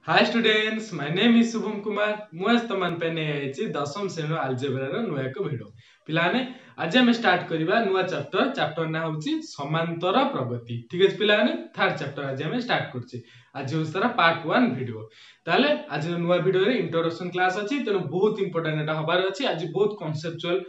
Hi students, my name is Shubham Kumar. मुझे तमन पे नहीं आइछि दशम श्रेणी अलजेब्रा रो नुआ एक वीडियो। पिलाने आज हम स्टार्ट करबा नुआ चैप्टर ना होछि समांतर प्रगति। ठीक है पिलाने, थर्ड चैप्टर आज हम स्टार्ट करछि। आज होछि तारा पार्ट 1 वीडियो। ताले आज नुआ वीडियो रे इंट्रोडक्शन क्लास अछि, तेनो बहुत इंपोर्टेंट एटा हबार अछि। आज बहुत कॉन्सेप्चुअल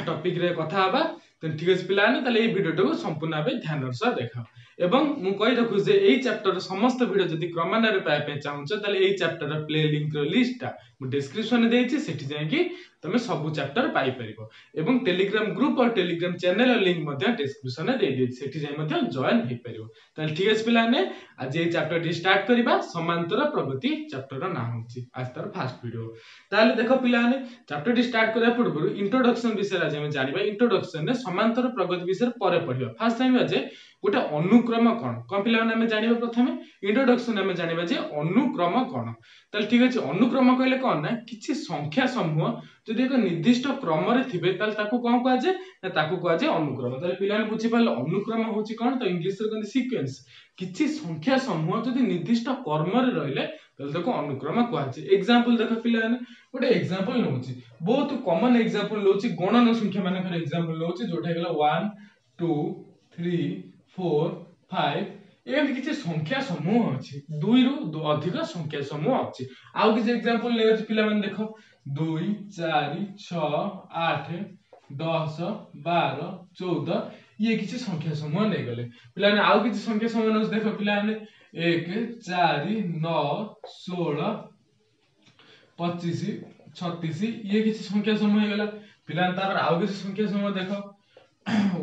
टॉपिक रे कथा हबा। तो ठीक है पिलाने, ताले ए वीडियो को संपूर्ण भाबे ध्यान सह देखा। एवं मु कहि रखु जे एई चैप्टर समस्त वीडियो जदि क्रमान्वय पाए पे चाहूछ ताले एई चैप्टर प्ले लिंक रो लिस्ट ता मु डिस्क्रिप्शन देछि, सेठी जाय कि तमे सब चैप्टर पाई परिबो। एवं टेलीग्राम ग्रुप और टेलीग्राम चैनल रो लिंक मध्ये डिस्क्रिप्शन दे देछि, सेठी जाय मध्ये जॉइन हे परिबो। ताले ठीक अछि पिलाने, आज एई चैप्टर डी स्टार्ट करिबा। समांतर प्रगति चैप्टर रो नाम होछि आज तार फर्स्ट वीडियो। ताले देखो पिलाने, चैप्टर डी स्टार्ट करिया पूर्व इंट्रोडक्शन विषय आज हम जानिबा। इंट्रोडक्शन ने समांतर प्रगति विषय परे पढिबा। फर्स्ट टाइम जे गोटे अनुक्रम कौन पिला आम जाना प्रथम इंट्रोडक्शन आम जाना जे अनुक्रम कौन। ताले ठीक अछि, अनुक्रम कहले कौन ना किछि संख्या समूह जदि एक निर्दिष्ट क्रम रे थिबे ताले ताकू कोन कहै जे ना ताकू कहै जे अनुक्रम। ताले पिला बुझि पाले अनुक्रम होछि कोन, तो इंग्लिश रे कहै सीक्वेंस। किछि संख्या समूह जदि निर्दिष्ट क्रम रे रहले ताले ताकू अनुक्रम कहै जे। एग्जांपल देखो पिला गोटे एग्जांपल नउछि, बहुत कॉमन एग्जांपल नउछि गणन संख्या माने कर एग्जांपल नउछि जोटा गेला 1 2 3 4 5 एमति किछि संख्या समूह अछि। 2 रु अधिक संख्या समूह अछि। आउ किछि एग्जांपल ले अछि पिला माने देखो 2 4 6 8 10 12 14 ये किछि संख्या समूह ले गले। पिला ने आउ किछि संख्या समूह न देखो पिला ने 1 4 9 16 25 36 ये किछि संख्या समूह हे गला। पिला तापर आउ किछि संख्या समूह देखो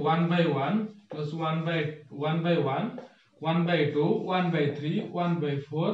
1 by 1 plus 1 by 1 by 1 1 by 2 1 by 3 1 by 4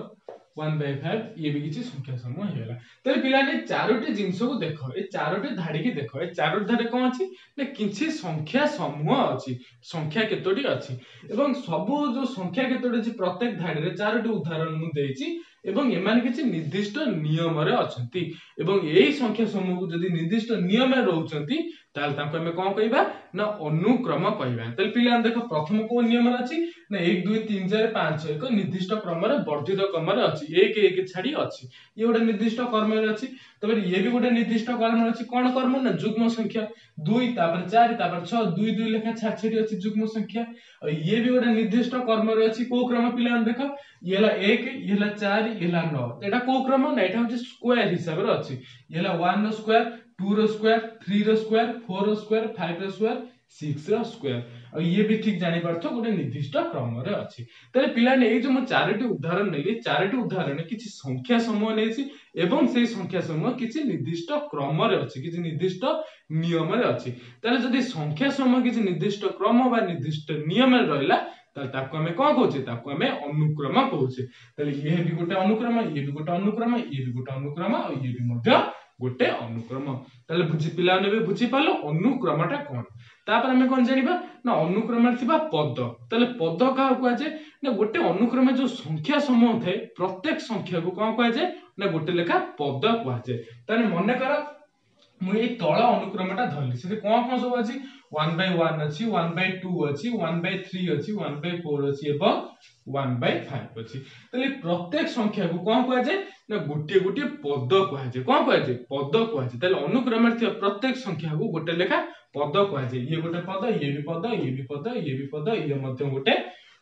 1 by 5 ये भी किछि संख्या समूह हे गला। तो पिला ने चारोटी जिंस को देखो, ए चारोटी धाडी की देखो, ए चारोटी धाडी कोन अछि ने किछि संख्या समूह अछि। संख्या केतोटी अछि एवं सब जो संख्या केतोटी अछि प्रत्येक धाडी रे चारोटी उदाहरण मु देछि एवं एमान किछि निर्दिष्ट नियम रे अछंती। एवं एई संख्या समूह को जदि निर्दिष्ट नियम रे रहउचंती ताल ताको हमें कोन कहबा ना अनुक्रम कहबा। ताल पिला देखो प्रथम को नियम रे अछि ना 1 2 3 4 5 6 एक निर्दिष्ट क्रम रे वर्धित क्रम रे अछि। 1 1 छाडी अछि, ये गोटे निर्दिष्ट क्रम रे अछि। तबे ये भी गोटे निर्दिष्ट क्रम रे अछि। कोन क्रम ना युग्म संख्या 2 तापर 4 तापर 6 2 2 लेखा छाड छाडी अछि युग्म संख्या। और ये भी गोटे निर्दिष्ट क्रम रे अछि। को क्रम पिला देखो येला 1 येला 4 येला 9 एटा को क्रम ना एटा होछि स्क्वायर हिसाब रे अछि। येला 1 रो स्क्वायर 2 रो स्क्वायर 3 रो स्क्वायर 4 रो स्क्वायर 5 रो स्क्वायर 6 रो स्क्वायर। और ये भी ठीक जानि परथो गोटे निर्दिष्ट क्रम रे अछि। तले पिला ने ए जो म चारोटी उदाहरण नेली, चारोटी उदाहरण किछि संख्या समूह नेछि एवं से संख्या समूह किछि निर्दिष्ट क्रम रे अछि, किछि निर्दिष्ट नियम रे अछि। तले जदि संख्या समूह किछि निर्दिष्ट क्रम बा निर्दिष्ट नियम रे रहला ताले ताको हमें कोन कहउछे, ताको हमें अनुक्रम कहउछे। तले ये भी गोटे अनुक्रम, ये भी गोटे अनुक्रम, ये भी गोटे अनुक्रम और ये भी मध्य गोटे अनुक्रम। ताले बुझि पिला ने भी बुझि पालो अनुक्रमटा कोन। तापर हमें कोन जानिबा ना अनुक्रम रे थिबा पद। ताले पद का कहआ जे ना गोटे अनुक्रम जो संख्या समूह थे प्रत्येक संख्या को कोन कहआ जे ना गोटे लेखा पद कहआ जे। ताले मने कर मु ए तळ अनुक्रमटा धरली, से कोन कोन सब अछि 1 by 1 अछि 1 by 2 अछि 1 by 3 अछि 1 by 4 अछि एवं 1 by 5 अछि। तले प्रत्येक संख्या को कोन कहआ जे ना गोटे गोटे पद कहआ जे। कोन कहआ जे पद कहआ जे। तले अनुक्रम रे प्रत्येक संख्या को गोटे लेखा पद कहआ जे। ये गोटे पद, ये भी पद, ये भी पद, ये भी पद, ये मध्य गोटे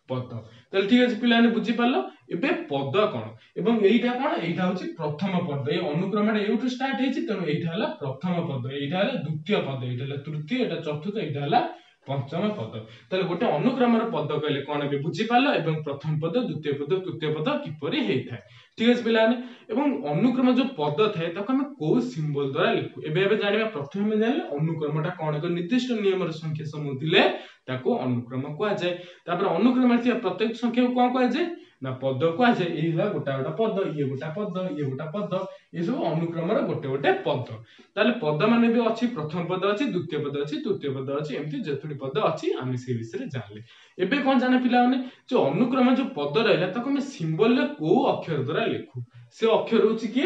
पद। तले ठीक अछि पिला ने बुझि पालो एबे पद कोन एवं एइटा कोन, एइटा होछि प्रथम पद। ए अनुक्रम रे एउटु स्टार्ट हेछि, तेनो एइटा हला प्रथम पद, एइटा हला द्वितीय पद, एइटा हला तृतीय, एटा चतुर्थ, एइटा हला पंचम पद। तले गोटे अनुक्रम रे पद कहले कोन बे बुझि पालो एवं प्रथम पद द्वितीय पद तृतीय पद किपरि हेइथाय। ठीक अछि पिला ने एवं अनुक्रम जो पद थाए ताको हम को सिंबल द्वारा लिखु। एबे जानिबा प्रथम हम जानिले अनुक्रमटा कोन, एक निर्दिष्ट नियम रे संख्या समूह थिले ताको अनुक्रम कहआ जाय। तापर अनुक्रम रे प्रत्येक संख्या को कोन कहआ जाय ना पद कहआ जाय। एही ला गोटा गोटा पद, ये गोटा पद, ये गोटा पद, ए सब अनुक्रम रे गोटे गोटे पद। ताले पद माने भी अछि, प्रथम पद अछि, द्वितीय पद अछि, तृतीय पद अछि, एमति जेतुडी पद अछि आमे से विषय रे जानले। एबे कोन जाने पिला माने जो अनुक्रम जो पद रहला ताको हम सिंबल रे को अक्षर द्वारा लिखु। से अक्षर होछि कि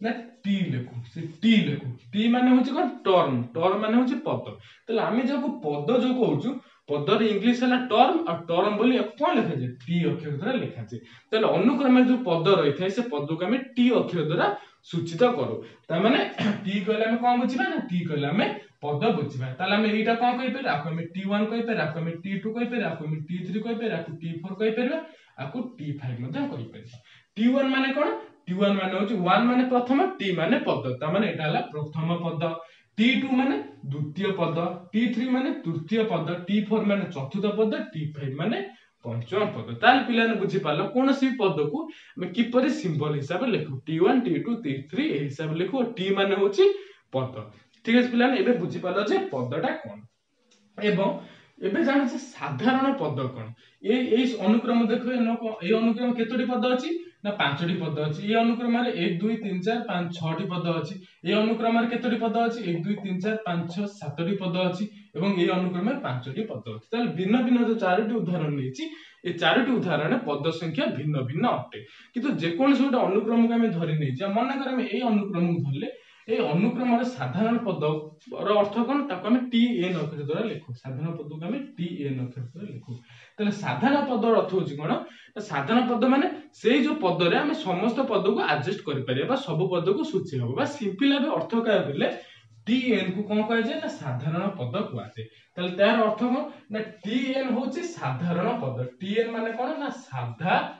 ना टी लिखु, से टी लिखु। टी माने होछि कोन टर्म, टर्म माने होछि पद। तले आमे जाको पद जो कहउछु पदर इंग्लिश है टर्म और टर्म बोली कौन लिखा जाए टी अक्षर द्वारा लिखा जाए ताले अनुक्रम जो पद रही है से पद को आम टी अक्षर द्वारा सूचित करू ताने टी कहले आम कौन बुझा ना टी कहले आम पद बुझा ताले आम एटा कौन कहि पारे आको आम टी1 कहि पारे आको आम टी2 कहि पारे आको आम टी3 कहि पारे आको टी4 कहि पारे आको टी5 मध्य कहि पारे टी1 माने कोन टी1 माने होची 1 माने प्रथम टी माने पद ता माने एटा हला प्रथम पद टी2 माने द्वितीय पद टी3 माने तृतीय पद टी4 माने चतुर्थ पद टी5 माने पंचम पद ताल पिलाने बुझी पालो कोनोसी पद को हम किपरि सिंबल हिसाब लिखु टी1 टी2 टी3 ए हिसाब लिखु टी माने होची पद ठीक है पिलाने एबे बुझी पालो जे पदटा कोन एवं एबे जानो जे साधारण पद कोन ए अनुक्रम देखो ए अनुक्रम केतोटी पद अछि ना पांचटी पद अछि ए अनुक्रम रे 1 2 3 4 5 6 टी पद अछि ए अनुक्रम रे केतोटी पद अछि 1 2 3 4 5 6 7 टी पद अछि एवं ए अनुक्रम रे 5 टी पद अछि ताले भिन्न भिन्न जो चारोटी उदाहरण लेछि ए चारोटी उदाहरण पद संख्या भिन्न भिन्न अटे किंतु जे कोन सोटा अनुक्रम को हम धरि नै जे मन कर हम ए अनुक्रम को धरले ए अनुक्रम रे साधारण पद रो अर्थ कोन ताको हम टी एन अक्षर द्वारा लिखु साधारण पद को हम टी एन अक्षर द्वारा लिखु ताले साधारण पद रो अर्थ होची कोन साधारण पद माने से जो पद रे हम समस्त पद को एडजस्ट करि परिबा सब पद को सूची हो बा सिंपल भाबे अर्थ काय बोले टी एन को कोन कहै जे ना साधारण पद कहै जे ताले तार अर्थ कोन ना टी एन होची साधारण पद टी एन माने कोन ना साधारण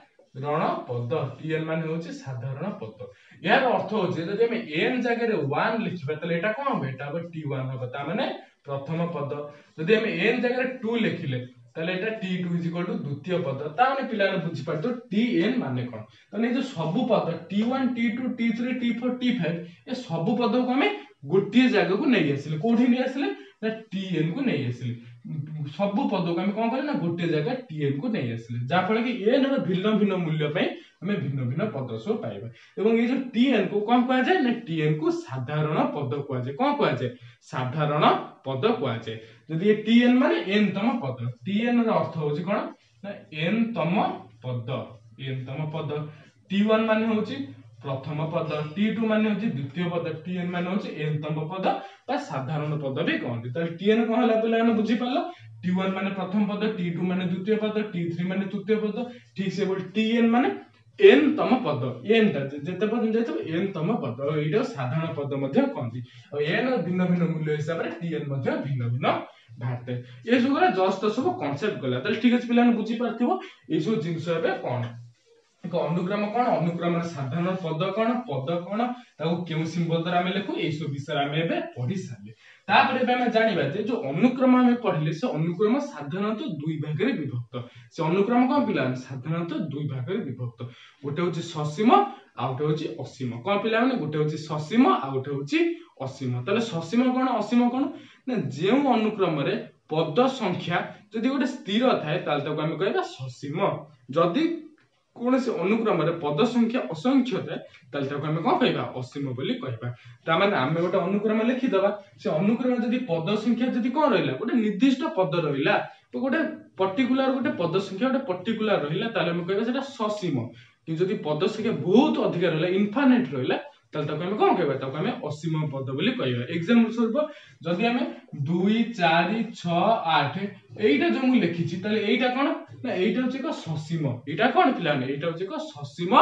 पद टी एन माने होची साधारण पद यार अर्थ होची जदि हम एन जगह रे 1 लिखबा ताले एटा कोन होबे एटा अब टी1 होबा ता माने प्रथम पद जदि हम एन जगह रे 2 लिखिले ताले एटा टी2 द्वितीय पद ता माने पिला ने बुझी पारतो टीएन माने कोन ताने जो सब पद टी1 टी2 टी3 टी4 टी5 ए सब पद को हमें गोटिए जगह को नै आसिले कोठी नै आसिले ना टीएन को नै आसिले सब पद को हम कोन करे ना गोटिए जगह टीएन को नै आसिले जा फल कि एन रो भिन्न भिन्न मूल्य पई हमें भिन्न भिन्न पद सो पाइबा एवं ये जो टीएन को कोन कहै जाय ना टीएन को साधारण पद कहै जाय कोन कहै जाय साधारण पद कहै जाय जदि ये टीएन माने एन तम पद टीएन रो अर्थ होची कोन ना एन तम पद टी1 माने होची प्रथम पद टी2 माने होची द्वितीय पद टीएन माने होची एन तम पद बा साधारण पद भी कहंती त टीएन कोन हला पिला ने बुझी पालो टी1 माने प्रथम पद टी2 माने द्वितीय पद टी3 माने तृतीय पद ठीक से बोल टीएन माने एन तम पद एन ता जेते पद जेते एन तम पद एटा साधारण पद मध्ये कहंती और एन भिन्न भिन्न मूल्य हिसाब रे टीएन मध्ये भिन्न भिन्न भारते ये सब जस्ट सब कांसेप्ट गला त ठीक अछि पिलाने बुझी पारथिबो ए सब जिंस एबे कोन एक अनुक्रम कोन अनुक्रम रे साधारण पद कोन ताको केउ सिंबल द्वारा हम लिखु ए सब विषय हम एबे पढी साले तापर एबे हम जानिबा जे जो अनुक्रम हम पढिले से अनुक्रम साधारणतः दुई भाग रे विभक्त से अनुक्रम कोन पिला साधारणतः दुई भाग रे विभक्त गोटे होची ससीम आ गोटे होची असीम कोन पिला माने गोटे होची ससीम आ गोटे होची असीम तले ससीम कोन असीम कोन ना जे अनुक्रम रे पद संख्या जदि गोटे स्थिर थाए ताल ताको हम कहबा ससीम जदि कोन से अनुक्रम रे पद संख्या असंख्य थाए ताल ताको हम कोन कहबा असीम बोली कहबा ता माने हम गोटे अनुक्रम लिखि दबा से अनुक्रम जदि पद संख्या जदि कोन रहिला गोटे निर्दिष्ट पद रहिला तो गोटे पर्टिकुलर गोटे पद संख्या गोटे पर्टिकुलर रहिला ताले हम कहबा सेटा ससीम कि जदि पद संख्या बहुत अधिक रहिला इनफाइनाइट रहिला ताल ताको हम कोन कहबा ताको हम असीम पद बोली कहबा एग्जांपल स्वरूप जदि हम 2 4 6 8 एटा जो मु लिखिछि ताले एटा कोन ना एटा होचे को ससीम एटा कोन पिलाने एटा होचे को ससीम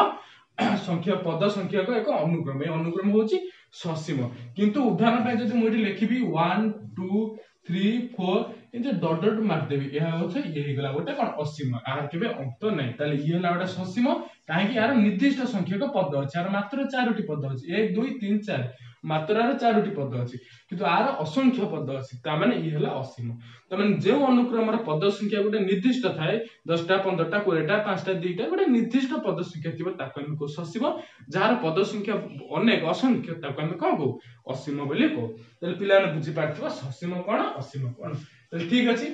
संख्या पद संख्या को एक अनुक्रम ए अनुक्रम होची ससीम किंतु उदाहरण पे जदि मु एठी लिखिबी 1 2 3 4 इन जे डॉट डॉट मार देबी एहा होছে एही गला गोटे कोन असीम आर केबे अंत नै ताले ई हला गोटे ससीम काहे कि यार निर्दिष्ट संख्यक पद अछि यार मात्र 4टी पद अछि 1 2 3 4 मात्र यार 4टी पद अछि किंतु आर असंख्य पद अछि ता माने ई हला असीम त माने जे अनुक्रम रे पद संख्या गोटे निर्दिष्ट थाए 10टा 15टा 20टा 5टा 2टा गोटे निर्दिष्ट पद संख्या थिबो ताको हम को ससीम जार पद संख्या अनेक असंख्य ताको हम कोन को असीम बोली को तले पिलाने बुझी पारथिबो ससीम कोन असीम कोन तले ठीक अछि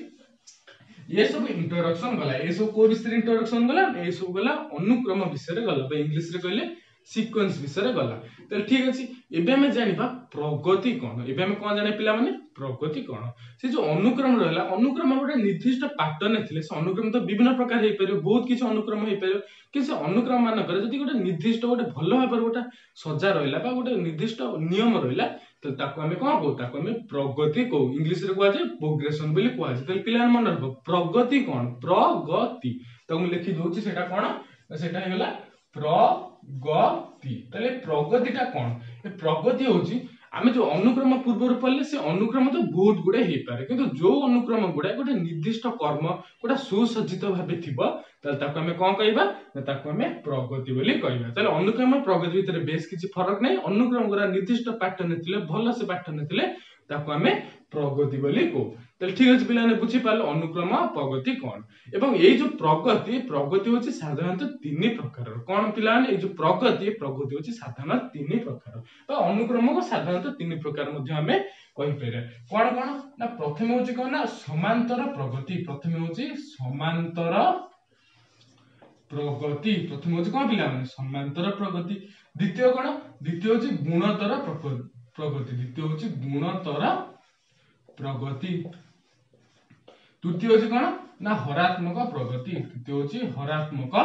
ये सब इंट्रोडक्शन गला ये सब को विषय इंट्रोडक्शन गला ये सब गला अनुक्रम विषय रे गला बे इंग्लिश रे कहले सीक्वेंस विषय गला तो ठीक अछि एबे हमें जानिबा प्रगति कोन एबे हमें कोन जाने पिला माने प्रगति कोन से जो अनुक्रम रहला अनुक्रम गोटे निर्दिष्ट पैटर्न थिले से अनुक्रम तो विभिन्न प्रकार हे परियो बहुत किछ अनुक्रम हे परियो कि से अनुक्रम मान करे जदि गोटे निर्दिष्ट गोटे भलो भाबर गोटे सजा रहला बा गोटे निर्दिष्ट नियम रहला तो ताको हमें कोन को ताको हमें प्रगति को इंग्लिश रे कुआ जाय प्रोग्रेशन बोली कुआ जाय तो पिला मन रखो प्रगति कोन प्रगति तो हम लिखि दोछि सेटा कोन सेटा हे गेला प्रगति तले प्रगतिटा कोन ए प्रगति होची आमे जो अनुक्रम पूर्व पढ़ले से अनुक्रम तो बहुत गुडे हे पारे किंतु जो अनुक्रम गुडा गोटे निर्दिष्ट कर्म गोटा सुसज्जित भाबे थिबो तले ताको हमें कोन कहबा ताको हमें प्रगति बोली कहबा तले अनुक्रम प्रगति भीतर बेस किछि फरक नै अनुक्रम गोरा निर्दिष्ट पैटर्न थिले भलो से पैटर्न थिले ताको हमें प्रगति बोली को तले ठीक अछि पिलाने बुझी पालो अनुक्रम प्रगति कोन एवं ए जो प्रगति होची साधारणतः तीन प्रकार कोन पिलाने ए जो प्रगति होची साधारणतः तीन प्रकार तो अनुक्रम को साधारणतः तीन प्रकार मध्ये हमें कहि पेरे कोन कोन ना प्रथम होची कोन ना समांतर प्रगति प्रथम होची समांतर प्रगति प्रथम होची कोन पिला माने समांतर प्रगति द्वितीय कोन द्वितीय होची गुणोत्तर प्रगति द्वितीय होची गुणोत्तर प्रगति तृतीय होची कोन ना हरात्मक प्रगति तृतीय होची हरात्मक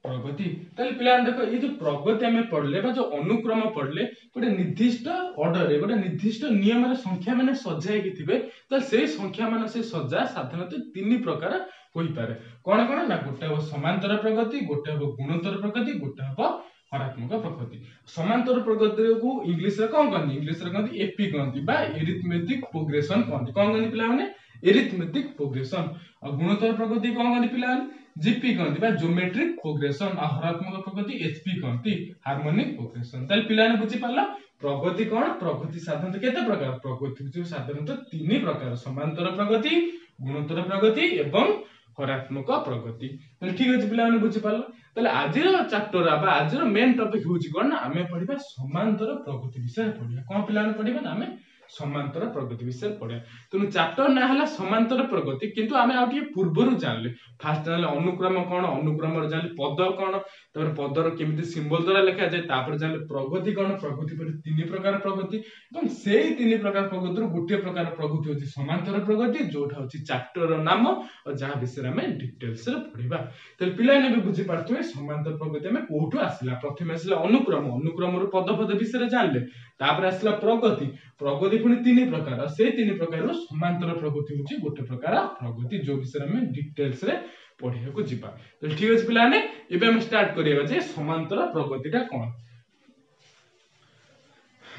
प्रगति तले पिला देखो ये जो प्रगति हमें पढ़ले बा जो अनुक्रम पढ़ले गोटे निर्दिष्ट ऑर्डर रे गोटे निर्दिष्ट नियम रे संख्या माने सजाय कि थिबे त से संख्या माने से सजा साधारणतः तीन प्रकार होई पारे कोन कोन ना गोटे हो समांतर प्रगति गोटे हो गुणोत्तर प्रगति गोटे हो हरात्मक प्रगति समांतर प्रगति को इंग्लिश रे कोन कहନ୍ତି इंग्लिश रे कहନ୍ତି एपी कहନ୍ତି बा एरिथमेटिक प्रोग्रेशन कहନ୍ତି कोन कहନ୍ତି पिला माने एरिथमेटिक प्रोग्रेशन और गुणोत्तर प्रगति कोन कहନ୍ତି पिला माने जीपी कहନ୍ତି बा ज्योमेट्रिक प्रोग्रेशन और हरात्मक प्रगति एचपी कहନ୍ତି हार्मोनिक प्रोग्रेशन तले पिला ने बुझी पाला प्रगति कोन प्रगति साधारणतः केते प्रकार प्रगति जो साधारणतः तीन प्रकार समांतर प्रगति गुणोत्तर प्रगति एवं हरात्मक प्रगति तले ठीक अछि पिला ने बुझी पाला तले आजिर चैप्टर बा आजिर मेन टॉपिक होची कोन ना हमें पढिबा समांतर प्रगति विषय पढिबा कोन पिला ने पढिबा ना हमें समांतर प्रगति विषय पढ़े तेणु चैप्टर ना हला समांतर प्रगति किंतु आमे आउटी पूर्वरु जानले फास्ट जानले अनुक्रम कोन अनुक्रम रे जानले पद कोन तपर पदर केमिति सिंबल द्वारा लिखा जाय तापर जानले प्रगति कोन प्रगति पर तीन प्रकार प्रगति एवं सेही तीन प्रकार प्रगति रो गुटे प्रकार प्रगति होची समांतर प्रगति जोटा होची चैप्टर नाम और जहा विषय हमें डिटेल्स रे पढिबा त पिला ने भी बुझी पारथुए समांतर प्रगति हमें कोठो आसिला प्रथम आसिला अनुक्रम अनुक्रम रो पद विषय जानले तापर आसिला प्रगति प्रगति पुनी तीन प्रकार से तीन प्रकार समांतर प्रगति होची गोटे प्रकार प्रगति जो विषय में डिटेल्स रे पढिया को जिबा तो ठीक अछि पिला ने एबे हम स्टार्ट करिया जे समांतर प्रगतिटा कोन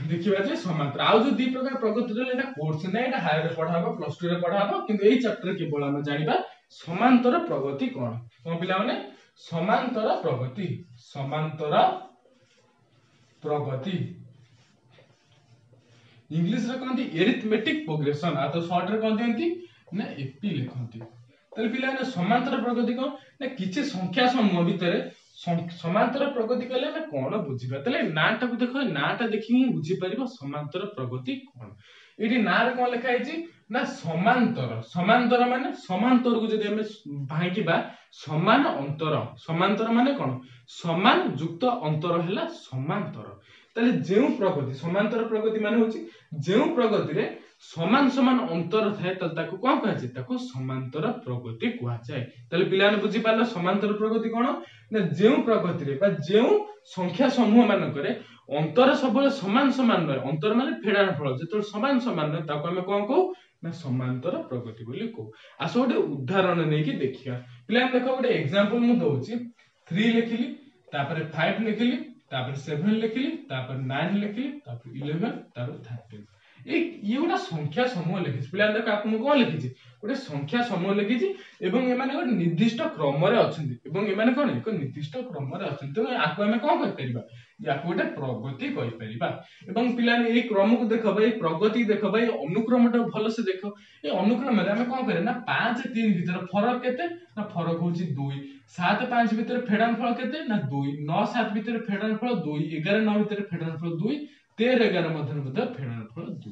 देखिबा जे समांतर आ जो दी प्रकार प्रगति रे एटा कोर्स नै एटा हायर रे पढाबो प्लस 2 रे पढाबो किंतु एई चैप्टर केवल हम जानिबा समांतर प्रगति कोन पिला माने समांतर प्रगति इंग्लिश रे कहंती एरिथमेटिक प्रोग्रेशन आ तो शॉर्ट रे कहंती ना एपी लिखंती तले पिला ने समांतर प्रगति को ना किछि संख्या समूह भितरे समांतर प्रगति कहले ना कोन बुझिबा तले नाटा को देखो नाटा देखि ही बुझि परिबो समांतर प्रगति कोन एडी ना रे कोन लिखा हैछि ना समांतर माने समांतर को जदि हम भांगिबा समांतर माने कोन समान युक्त अंतर हैला समांतर तले जेउ प्रगति समांतर प्रगति माने होची जेउ प्रगति रे समान समान अंतर थाए तले ताको कोन कहै छै ताको समांतर प्रगति कुआ जाय तले पिला ने बुझी पालो समांतर प्रगति कोन ना जेउ प्रगति रे बा जेउ संख्या समूह मान करे अंतर सबले समान समान रहे अंतर माने फेडान फल जेतो समान समान रहे ताको हमें कोन कहू ना समांतर प्रगति बोली कहू आसो गोटे उदाहरण नै कि देखिया पिला देखो गोटे एग्जांपल मु दोछि 3 लिखिली तापर 5 लिखिली तापर 7 लिखिली तापर 9 लिखिली तापर 11 तापर 13 ये गोटा संख्या समूह लिखिछि पिला देखो आपन कोन लिखिछि गोटे संख्या समूह लिखिछि एवं ए माने गोटे निर्दिष्ट क्रम रे अछन्ती एवं ए माने कोन एक निर्दिष्ट क्रम रे अछन्ती तो आको हमें कोन कहि परिबा याको गोटे प्रगति कहि परिबा एवं पिला ने ए क्रम को देखो भाई प्रगति देखो भाई अनुक्रमटा भलो से देखो ए अनुक्रम रे हमें कोन करे ना 5 3 भीतर फरक केते ना फरक होछि 2 7 5 भीतर फेडान फल केते ना 2 9 7 भीतर फेडान फल 2 11 9 भीतर फेडान फल 2 13 11 मध्य फेडान फल 2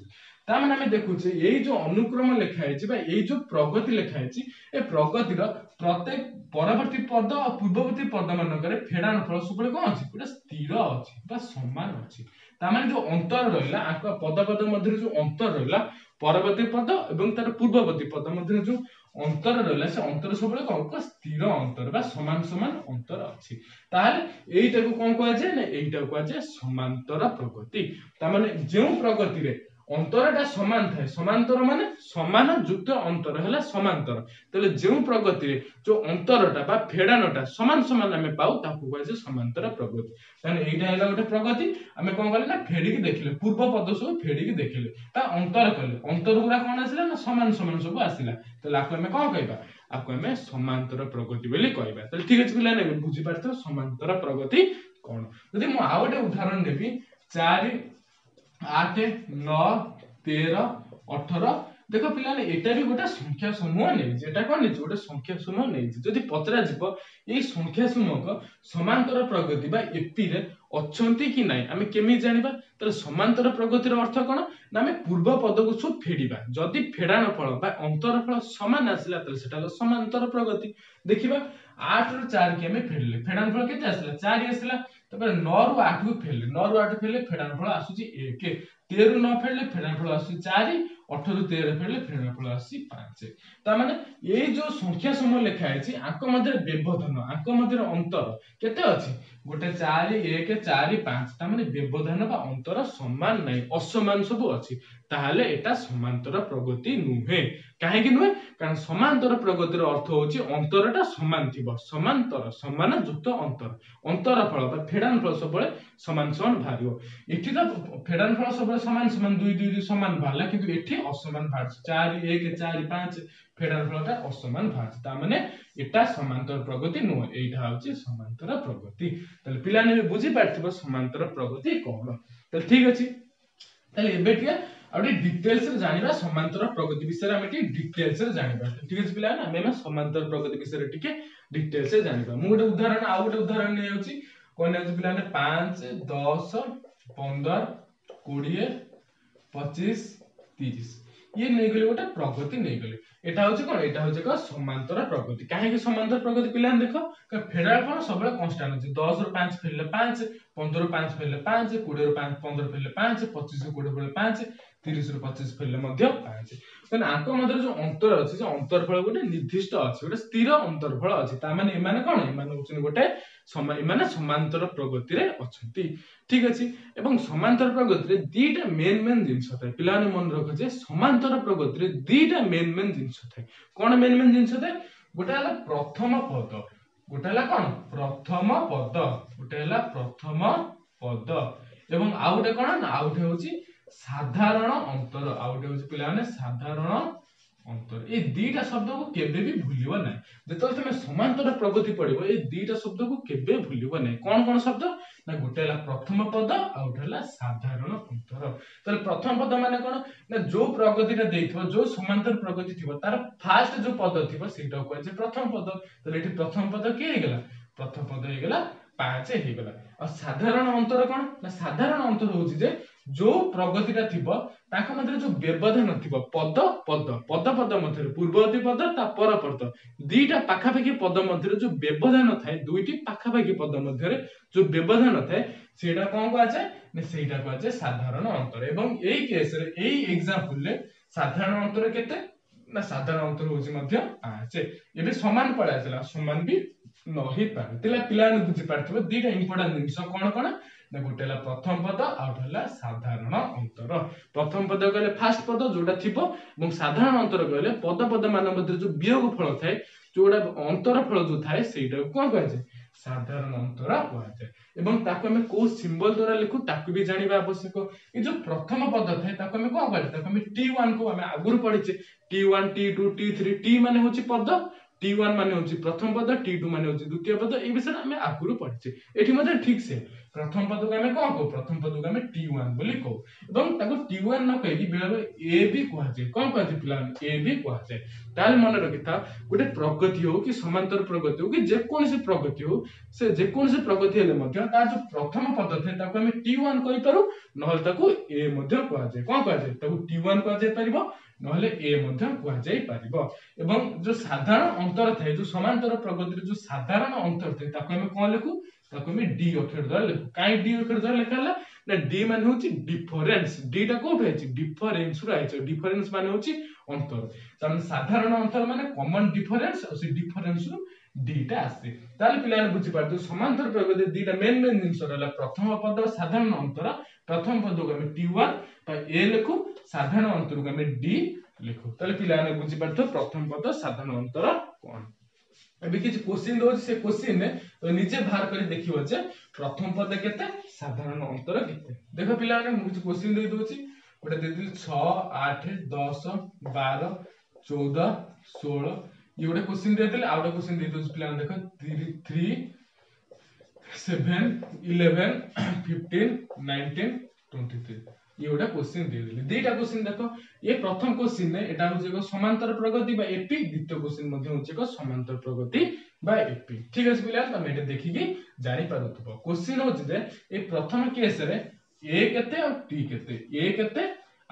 ताମାନେ आमे देखुचे एई जो अनुक्रम लिखाई बा एई जो प्रगति लिखाई ए प्रगतिर प्रत्येक परवर्ती पद और पूर्ववर्ती पद मानकर फेड़ान फल सब कौन अच्छी गोटे स्थिर अच्छी बा समान अच्छी ताମାନେ जो अंतर रहिला आक पद पद मध्य जो अंतर रहिला परवर्ती पद एवं तार पूर्ववर्ती पद मध्य जो अंतर रहिला से अंतर सब कौन स्थिर अंतर बा समान समान अंतर अच्छी ताहले एईटा को कौन कह जाए ना एईटा कह जाए समांतर प्रगति ताମାନେ जो प्रगति रे अंतरटा समान थाए समांतर माने समान युक्त अंतर है समांतर तले जो प्रगति रे जो अंतरटा बा फेड़ानटा समान समान आमे पाऊ ताकू कह समांतर प्रगति ताने एटा हैला गोटे प्रगति आमे कोन करले ना फेड़ी के देखले पूर्व पद सब फेड़ी के देखले ता अंतर कले अंतर गुरा कोन आसिला ना समान समान सब आसिला तले आको आमे कोन कहबा आको आमे समांतर प्रगति बोली कहबा तले ठीक अछि पिला ने बुझी पारथो समांतर प्रगति कोन यदि मु आ गोटे उदाहरण देबी 4 8 9 13 18 देख पिलाने एटा भी गोटे संख्या समूह नहीं जेटा कोन नहीं गोटे संख्या समूह नहीं जदि पचरा जीव ए संख्या समूह को समांतर प्रगति बा एपी रे अछंती कि नाही आमे केमि जानिबा त समांतर प्रगति रो अर्थ कोन ना आमे पूर्व पद को सब फेडिबा जदि फेडान फल बा अंतर फल समान आसिला त सेटा समांतर प्रगति देखिबा 8 रो 4 के आमे फेडले फेडान फल केते आसिला 4 आसिला तबे 9 रो 8 को फेडले 9 रो 8 फेडले फेडान फल आसुची 1 13 रो 9 फेडले फेडान फल आसुची 4 18 रो 13 फेडले फेडान फल आसी 5 ता माने ए जो संख्या समूह लिखा है आंक मध्य व्यवधान आंक मध्य अंतर केते अछि गोटे 4 1 4 5 ता माने व्यवधान बा अंतर समान नाही असमान सब अछि ताहले एटा समांतर प्रगति नुहे काहे कि नुहे कारण समांतर प्रगति रो अर्थ होछि अंतरटा समान थिबो समांतर समान युक्त अंतर अंतर फल बा फेडान फल सबले समान समान भारियो एठी त फेडान फल सबले समान समान 2 2 2 समान भाला किंतु एठी असमान भार 4 1 4 5 फेडान फलटा असमान भार ता माने एटा समांतर प्रगति नुहे एटा होछि समांतर प्रगति तले पिला ने बुझी पारथिबो समांतर प्रगति कोन तले ठीक अछि तले एबेटिया आउटे डिटेल्स रे जानिबा समांतर प्रगति विषय हम एटी डिटेल्स रे जानिबा ठीक अछि पिला ना हम समांतर प्रगति विषय रे टिके डिटेल्स रे जानिबा मु गोटे उदाहरण आ गोटे उदाहरण नै होछि कोन अछि पिला ने 5 10 15 20 25 30 ये नै गले गोटे प्रगति नै गले एटा होछि कोन एटा होछि का समांतर प्रगति काहे कि समांतर प्रगति पिला देखो फेडरल फल सबले कांस्टेंट अछि 10 रो 5 फेलले 5 15 रो 5 फेलले 5 20 रो 5 15 फेलले 5 25 रो 20 फेलले 5 30 रो 25 फेलले मध्य 5 तने आंक मध्य जो अंतर अछि जे अंतर फल गोटे निर्दिष्ट अछि गोटे स्थिर अंतर फल अछि ता माने ए माने कोन ए माने होछन गोटे समय माने समांतर प्रगति रे अछंती ठीक अछि एवं समांतर प्रगति रे दीटा मेन जिंस थाए पिलाने मन रखो जे समांतर प्रगति रे दीटा मेन जिंस थाए कोन मेन जिंस थाए गोटे हला प्रथम पद गोटे हला कोन प्रथम पद गोटे हला प्रथम पद एवं आ गोटे कोन ना आ गोटे होछि साधारण अंतर आ गोटे होछि पिलाने साधारण अंतर ए दीटा शब्द को केबे भी भूलिबो नै जेतल तमे समांतर प्रगति पढिबो ए दीटा शब्द को केबे भूलिबो नै कोन शब्द ना गोटे हला प्रथम पद आ गोटे हला साधारण अंतर तले प्रथम पद माने कोन ना जो प्रगतिटा देइथबो जो समांतर प्रगति थिबो तार फास्ट जो पद थिबो सेटा को जे प्रथम पद तले एठी प्रथम पद के हे गेला प्रथम पद हे गेला 5 हे गेला आ साधारण अंतर कोन ना साधारण अंतर होछि जे जो प्रगतिटा थिबो ताको मध्य जो व्यवधान थिबो पद पद पद पद मध्य पूर्ववर्ती पद ता पर पद दीटा पाखापाखी पद मध्य जो व्यवधान थाए दुईटी पाखापाखी पद मध्य जो व्यवधान थाए सेटा कोन को आछे ने सेटा को आछे साधारण अंतर एवं एई केस रे एई एग्जांपल ले साधारण अंतर केते ना साधारण अंतर होछि मध्य 5 एबे समान पडा आछला समान भी नही पारे तिला पिला ने बुझी पारथिबो दीटा इंपोर्टेंट जिंस कोन कोन ना गोटेला प्रथम पद आ गोटेला साधारण अंतर प्रथम पद कहले फास्ट पद जोटा थिबो এবং साधारण अंतर कहले पद पद मान मध्य जो वियोग फल थाए जोटा अंतर फल जो थाए सेटा कोन कहै छै साधारण अंतर कहै छै एवं ताको हमें को सिंबल द्वारा लिखु ताको भी जानिबा आवश्यक ए जो प्रथम पद थाए ताको हमें कोन कहै ताको हमें t1 को हमें आगुर पढिचे t1 t2 t3 t माने होची पद t1 माने होची प्रथम पद t2 माने होची द्वितीय पद ए विषय हमें आगुर पढिचे एठी मते ठीक से प्रथम पद को आम कौन कहू प्रथम पद को आम T1 बोली कहू एवं ताको T1 न कहि बेले बेले ए भी कह जाए कौन कह पिला ए भी कह जाए ताल मन रखिथा गोटे प्रगति हो कि समांतर प्रगति हो कि जेकोसी प्रगति हो से जेकोसी प्रगति हेले मध्य तार जो प्रथम पद थे ताको आम T1 कहि पारू नहले ताको ए मध्य कह जाए कौन कह जाए ताको T1 कह जाए परिबो नहले ए मध्य कह जाए परिबो एवं जो साधारण अंतर थाए जो समांतर प्रगति जो साधारण अंतर थाए ताको आम कोन लिखु ताको आम डी अक्षर द्वारा लिखु काई डी अक्षर द्वारा लिखाला ना डी माने होची डिफरेंस डी टा कोठ है डिफरेंस रु आइछ डिफरेंस माने होची अंतर तम साधारण अंतर माने कॉमन डिफरेंस और से डिफरेंस रु डी टा आसे ताले पिलाने बुझी पारतो समांतर प्रगति डी टा मेन जिंस रहला प्रथम पद साधारण अंतर प्रथम पद को हम T1 तो ए लिखु साधारण अंतर को हम डी लिखु ताले पिलाने बुझी पारतो प्रथम पद साधारण अंतर कोन अभी किछ क्वेश्चन दो से क्वेश्चन ने तो नीचे बाहर कर देखियो जे प्रथम पद केते साधारण अंतर केते देखो पिला ने किछ क्वेश्चन दे दोची गोटे दे दिल 6 8 10 12 14 16 ये गोटे क्वेश्चन दे दिल आउट क्वेश्चन दे दोची पिला देखो 3 7 11 15 19 23 ये गोटे क्वेश्चन दे दिले दुईटा क्वेश्चन देखो ये प्रथम क्वेश्चन ने एटा होचे को समांतर प्रगति बा एपी द्वितीय क्वेश्चन मध्ये होचे को समांतर प्रगति बा एपी ठीक अछि पिला तमे एटा देखि कि जानि पारुथबो क्वेश्चन होचे जे ए प्रथम केस रे ए केते और टी केते ए केते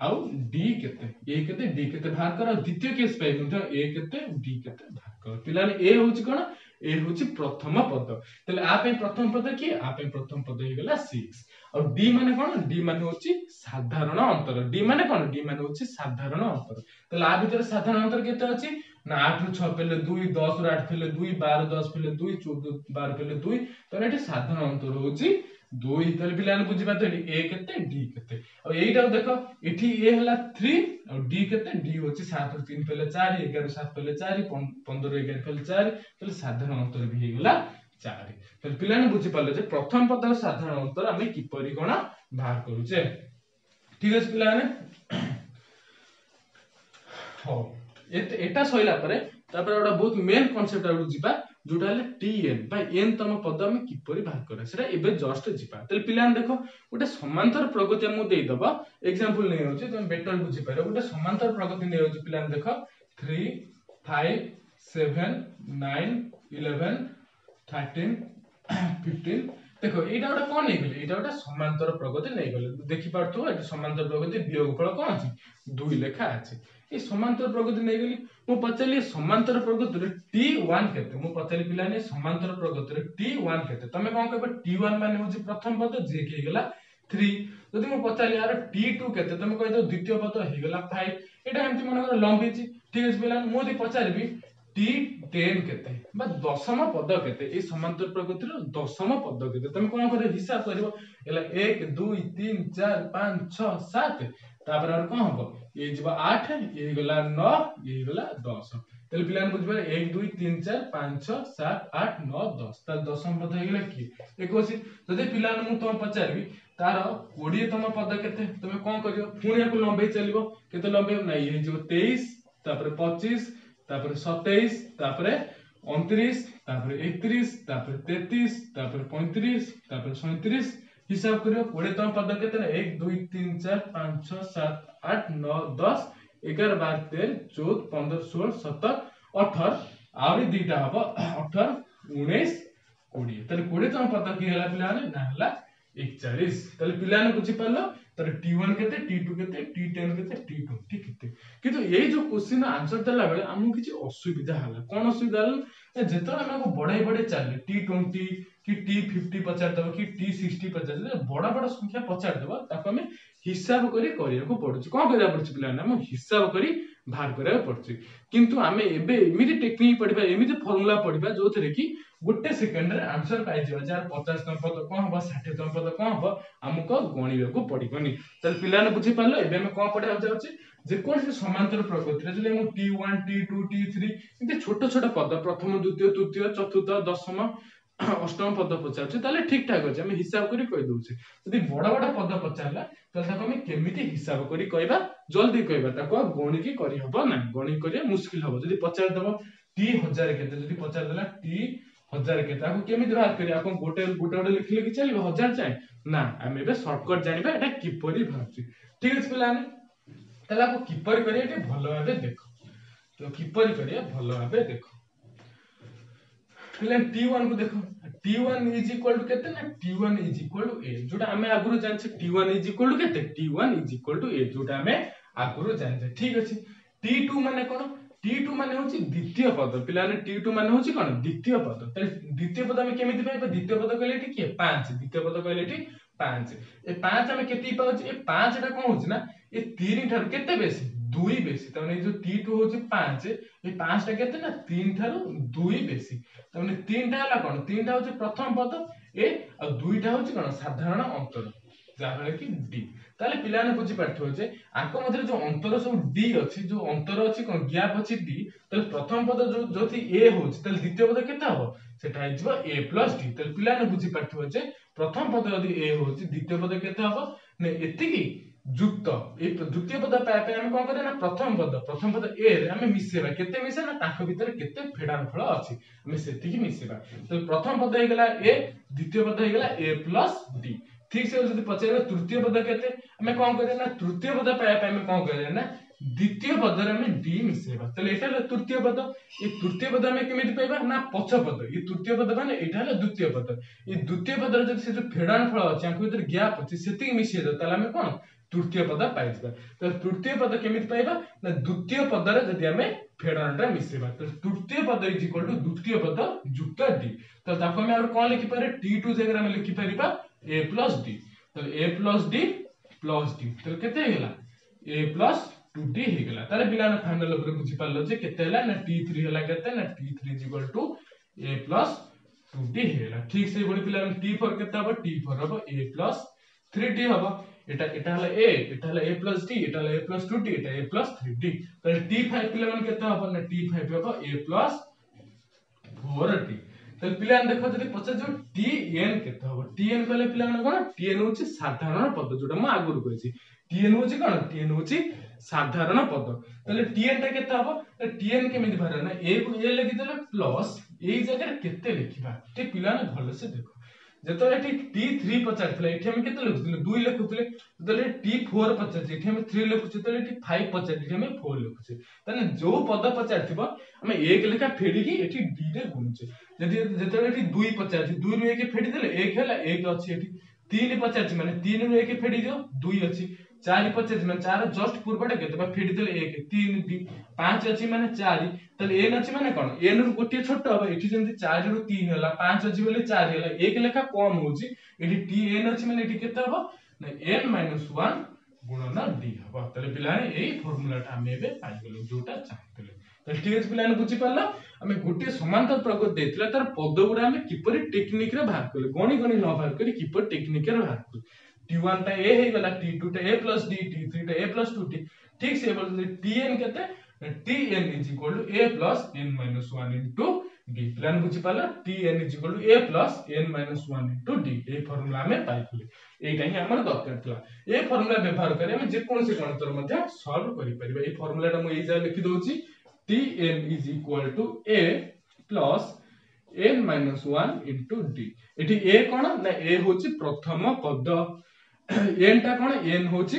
आउ डी केते ए केते डी केते बाहर कर द्वितीय केस पे मध्ये ए केते डी केते बाहर कर पिला ए होची कोन ए होची प्रथम पद तले आ पे प्रथम पद की आ पे प्रथम पद हे गेला 6 और डी माने कोन डी माने होची साधारण अंतर डी माने कोन डी माने होची साधारण अंतर तले आ भीतर साधारण अंतर केते अछि ना 8 रु 6 पेले 2 10 रु 8 पेले 2 12 10 पेले 2 14 12 पेले 2 तले एठी साधारण अंतर होची 2 तले पिलाने बुझी पाते ए केते डी केते और एटा देखो एठी ए हला 3 और डी केते डी होची 7 रु 3 पेले 4 11 रु 7 पेले 4 15 रु 11 पेले 4 तले साधारण अंतर भी हे गेला 4 तले पिलाने बुझी पाले जे प्रथम पद और साधारण अंतर हमें किपरि कोन बाहर करूचे ठीक अछि पिलाने हो एटा सइला परे तापर एटा बहुत मेन कांसेप्ट आउ जिबा जोटा ले टीएन बाय एन तम पद हम किपरि बाहर करे सेटा एबे जस्ट जिबा तले पिलान देखो गोटे समांतर प्रगति हम देई दबा एग्जांपल नै होची तुम बेटर बुझी पारो गोटे समांतर प्रगति नै होची पिलान देखो 3 5 7 9 11 13 15 देखो एटा गोटे कोन नै गेले एटा गोटे समांतर प्रगति नै गेले देखि पारथो एटा समांतर प्रगति वियोगफल कोन अछि 2 लेखा अछि ए समांतर प्रगति नै गेली मु पचली समांतर प्रगति रे T1 केते मु पचली पिलाने समांतर प्रगति रे T1 केते तमे कोन कहबे T1 माने होची प्रथम पद जे के गेला 3 जदि मु पचली यार T2 केते तमे कहि दो द्वितीय पद हे गेला 5 एटा हमति मन कर लंबी छी ठीक अछि पिलाने मु दि पचारबी T10 केते बा दशम पद केते ए समांतर प्रगति रो दशम पद केते तमे कोन करे हिसाब करबो एला 1 2 3 4 5 6 7 तापर और कोन हबो ये जब 8 ये गला 9 ये गला 10 तले पिलान बुझबे 1 2 3 4 5 6 7 8 9 10 त दशम पद हे गेला की 21 जदि पिलान मु तुम पचारबी तार 20 तम पद केते तमे कोन करियो पुणी को लंबे चलिबो केते लंबे नै ये जो 23 तापर 25 तापर 27 तापर 29 तापर 31 तापर 33 तापर 35 तापर 37 हिसाब करियो 20 तम पद केते 1 2 3 4 5 6 7 8 9 10 11 12 13 14 15 16 17 18 आउरी दीटा हबो 18 19 20 तले 20 तम पद की हला पिलाने ना हला 41 तले पिलाने बुझी पालो तर T1 केते T2 केते T10 केते T20 केते किंतु ये जो क्वेश्चन आंसर देला बेले हमु किछि असुविधा हला कोन असुविधा हला जेतरा हमको बड़ाई बड़े चले T20 कि T50 पचार दबो कि T60 पचार दबो बड़ा बड़ा संख्या पचार दबो ताको हमें हिसाब करी करिया को पड़छ कोन करिया पड़छ पिलाने हम हिसाब करी बाहर करिया पड़छ किंतु हमें एबे एमिति टेक्निक पढिबा एमिति फार्मूला पढिबा जोथरे कि गोटे सेकंड रे आंसर पाइ जिवा जार 50 तम पद कोन हबो 60 तम पद कोन हबो हमको गणिबा को पड़िबनी तले पिलाने बुझी पालो एबे हम कोन पढा जाउची जे कोन से समांतर प्रगति रे जले हम T1 T2 T3 इते छोट छोट पद प्रथम द्वितीय तृतीय चतुर्थ दशम अष्टम पद पचार ताले ठीक ठाक अछि हम हिसाब करी कहि दोछि यदि बड़ा बड़ा पद पचारला त ताको हम केमिति हिसाब करी कहबा जल्दी कहबा ताको गणि की करी हबो ना गणि करिया मुश्किल हबो यदि पचार दबो T1000 केते यदि पचार देला T हजार के ताको केमिति बाहर करिया आपण गोटे गोटे लिखले कि चलिबो हजार जाय ना हम एबे शॉर्टकट जानिबा एटा किपरि बाहरची ठीक अछि पिलाने तला को किपरि करिया एटे भलो भाबे देखो तो किपरि करिया भलो भाबे देखो पिलान t1 को देखो t1 इज इक्वल टू केते ना t1 is equal to a जोटा हमें आगुरु जानछे t1 इज इक्वल टू केते t1 is equal to a जोटा हमें आगुरु जानछे ठीक अछि t2 माने कोन t2 माने होची द्वितीय पद पिलाने t2 माने होची कोन द्वितीय पद त द्वितीय पद हमें केमिति पाइबा द्वितीय पद कहले एठी के 5 द्वितीय पद कहले एठी 5 ए 5 हमें केति पाउची ए 5 टा कोन होची ना ए 3 ठार केते बेसी 2 बेसी त माने जो t2 होची 5 ए 5 टा केते ना 3 ठार 2 बेसी त माने 3 टा हला कोन 3 टा होची प्रथम पद ए आ 2 टा होची कोन साधारण अंतर जाहले कि d ताले पिलाने बुझी पाठो जे आको मधरे जो अंतर सब d अछि जो अंतर अछि कोन गैप अछि d ताले प्रथम पद जो जोथि a होछि ताले द्वितीय पद केता हो सेटा हिजबो a + d ताले पिलाने बुझी पाठो जे प्रथम पद यदि a होछि द्वितीय पद केता हो ने एतिकी युक्त ए द्वितीय पद पाए पाए हम कोन करे ना प्रथम पद a रे हम मिसेबा केते मिसे ना ताको भीतर केते फेडान फळ अछि हम सेतिकी मिसेबा तो प्रथम पद हे गेला a द्वितीय पद हे गेला a + d ठीक से जदि पचारे तृतीय पद केते हमें कोन करे ना तृतीय पद पाए पाए हम कोन करे ना द्वितीय पद रे हम d मिसेबा तले एटा ले तृतीय पद ए तृतीय पद हमें केमिति पाइबा ना पछ पद ए तृतीय पद माने एटा ले द्वितीय पद ए द्वितीय पद रे जदि से जो फेडान फळ अछि आंको भीतर गैप अछि सेति मिसे दे तले हमें कोन तृतीय पद पाइबा तो तृतीय पद केमिति पाइबा ना द्वितीय पद रे जदि हमें फेडानटा मिसेबा तो तृतीय पद इज इक्वल टू द्वितीय पद युक्त d तो ताको हमें और कोन लिखि पारे t2 जगह में लिखि परिबा a + d तो a + d + d तो केते हे गेला a + 2d हे गेला ताले बिना फाइनल ऊपर बुझी पालो जे केते हला ना t3 हला केते ना t3 = a + 2d हे गेला ठीक से बडी पिला t4 केते हबो t4 हबो a + 3d हबो एटा हला a एटा हला a + d एटा हला a + 2d Etah a + 3d ताले t5 पिला मन केते हबो ना t5 हबो a + 4d तो पिलान देखो जदि पछे जो tn केते हबो tn कहले पिलान कोन tn होची साधारण पद जोटा म आगुर कहिছি tn होची कोन tn होची साधारण पद तले tn ता केते हबो tn केमिति बाहर ना a को a लिखि देले प्लस एई जगह केते लिखिबा ते पिलान भलो से देखो जेतो एठी t3 पचार थले एठी हम केते लिखुतले 2 लिखुतले तले t4 पचार एठी हम 3 लिखुचे तले एठी 5 पचार एठी हम 4 लिखुचे तने जो पद पचार थिबो हम 1 लेखा फेडी की एठी d रे गुणुचे जदि जेतो एठी 2 पचार 2 रो 1 फेडी देले 1 हला 1 अछि एठी 3 पचार माने 3 रो 1 फेडी दियो 2 अछि 4 पचार माने 4 जस्ट पूर्वटा केते बा फेडी देले 1 3 d 5 अछि माने 4 तले n अछि माने कोन n रो गोटे छोट हबो एठी जेंति 4 रो 3 हला 5 अछि बोले 4 हला 1 लेखा कम होउची एठी tn अछि माने एठी केते हबो ना n - 1 गुणन d हबो तले पिलाने एई फार्मूलाटा हम एबे पाइ गेलो जोटा चाहतले तले ठीक अछि पिलाने बुझि पाला हमें गोटे समांतर प्रगत देथिला तार पद गुडा हमें किपरि टेक्निक रे बाहर करले गणी गणी न बाहर करी किपरि टेक्निक रे बाहर करले t1 टा a हे गला t2 टा a + d t3 टा a + 2t ठीक से बोल tn केते tn = a + n - 1 d plan बुझि पाला tn = a + n - 1 d A formula हमें पाइले एटा ही हमर दरकार थला ए फार्मूला व्यवहार करे हम जे कोन से गणितर मध्ये सॉल्व करि परिबा ए फार्मूला टा म ए जा लिखि दोची tn = a + n - 1 d एठी a कोन ना a होची प्रथम पद n टा कोन n होची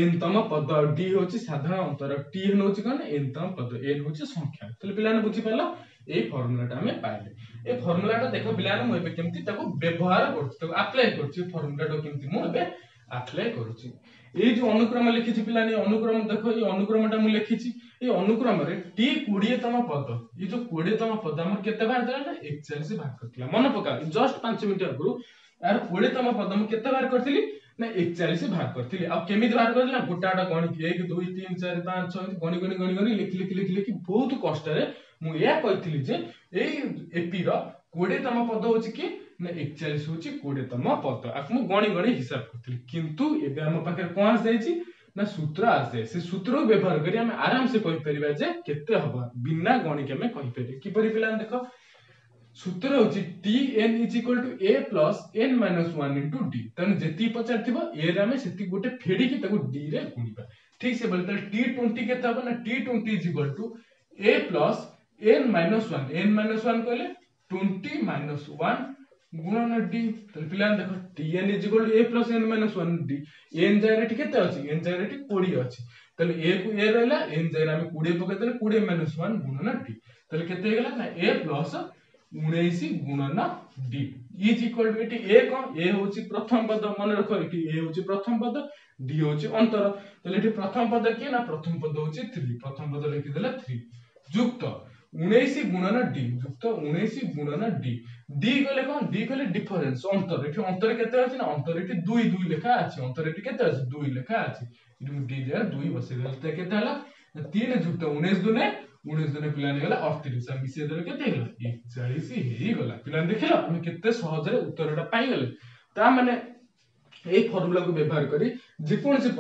n तम पद d होची साधारण अंतर t होची कोन n तम पद n होची संख्या तले पिलाने बुझि पाला ए फार्मूला टा हमें पाइले ए फार्मूला टा देखो पिलाने म एबे केमति ताको व्यवहार करछि ताको अप्लाई करछि फार्मूला टा केमति म एबे अप्लाई करछि ए जो अनुक्रम लिखिछि पिलाने अनुक्रम देखो ए अनुक्रमटा मु लिखिछि ए अनुक्रम रे t 20 तम पद ए जो 20 तम पद हमर केते बार देला ना 41 बार करथिला मन पका जस्ट 5 मिनिट अगरु यार 20 तम पद हम केते बार करथिली ना 41 बार करथिली आ केमिति बार करथिला गोटाटा गणित 1 2 3 4 5 6 गणि गणि गणि गणि लिखि बहुत कष्ट रे मु या कहिथिली जे ए एपी रो 20 तम पद होची कि ना 41 होची 20 तम पद आ मु गणि गणि हिसाब करथिली किंतु एबे हम पाखे कोन जाईची ना सूत्र आसे से सूत्र व्यवहार करी हम आराम से कहि परिबा जे केते हबो बिना गणि के हम कहि परिबे कि परि पिलान देखो सूत्र होची tn = a + n - 1 d तने जेति पचार थिबो a रे हम सेति गोटे फेडी कि ताको d रे गुणिबा ठीक से बोलते t20 केते हबो ना t20 = a + n - 1 n - 1 कहले 20 माइनस 1 गुणन डी। तो पिला देखो tn is equal to a plus n minus 1 D. n जायरे केते अछि n जायरे 20 अछि तले a को a रहला n जायरे हम 20 पके तले 20 माइनस 1 गुणन डी तले केते गेला ना a प्लस 19 गुणन D is equal to eighty a कोन a होची प्रथम पद मन रखो एटी a होची प्रथम पद d होची अंतर तले एटी प्रथम पद के ना प्रथम पद होची 3 प्रथम पद लिखि देला 3 युक्त 19 गुणन डी युक्त 19 गुणन डी डी कहले कोन डी कहले डिफरेंस अंतर एठी अंतर केते अछि ना अंतर एठी 2 2 लेखा अछि अंतर एठी केते अछि 2 लेखा अछि एठी डी जे 2 बसे गेल त केते हला 3 युक्त 19 दुने 19 दुने पिलाने गला 38 हम मिसे देले केते गेला 41 हेई गला पिलाने देखिलो हम केते सहज रे उत्तरटा पाई गेले ता माने এই ফর্মুলা को व्यवहार करी जे कोनसे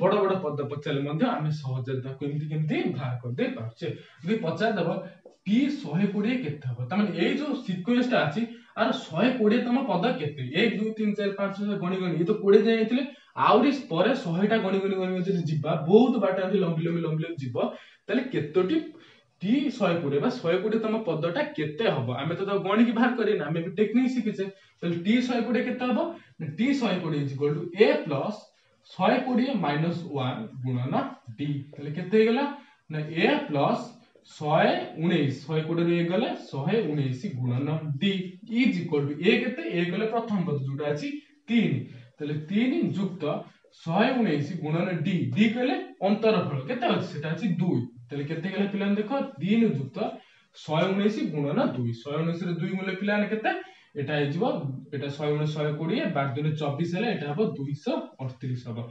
बड़ बड़ पद पचाले मध्ये आमे सहज ता केमती बाहर कर दे पाछे जे पचार दबो टी 120 केते हबो त माने एई जो सीक्वेंस ता अछि आर 120 तम पद केते 1 2 3 4 5 6 गणी गणी ये तो 20 जाय आइतिले आउरी परे 100 टा गणी जे जिबा बहुत बाटा लंबी जिबो तले केतोटी टी 120 बा 120 तम पदटा केते हबो आमे तो गणी की बाहर करी ना आमे भी टेक्निक सिखिसे तले टी 120 केते हबो T 120 is equal to a plus 120 minus 1 गुणन d तले केते गेला ना a प्लस 119 120 रे गेले 119 गुणन d is equal to a केते a गेले प्रथम पद जोटा अछि 3 तले 3 युक्त 119 गुणन d d कहले अंतरफल केते अछि सेटा अछि 2 तले केते गेले पिलान देखो 3 युक्त 119 गुणन 2 119 रे 2 गुले पिलान केते एटा आइजबो एटा 119 120 12 दुने 24 हेले एटा हबो 238 हबो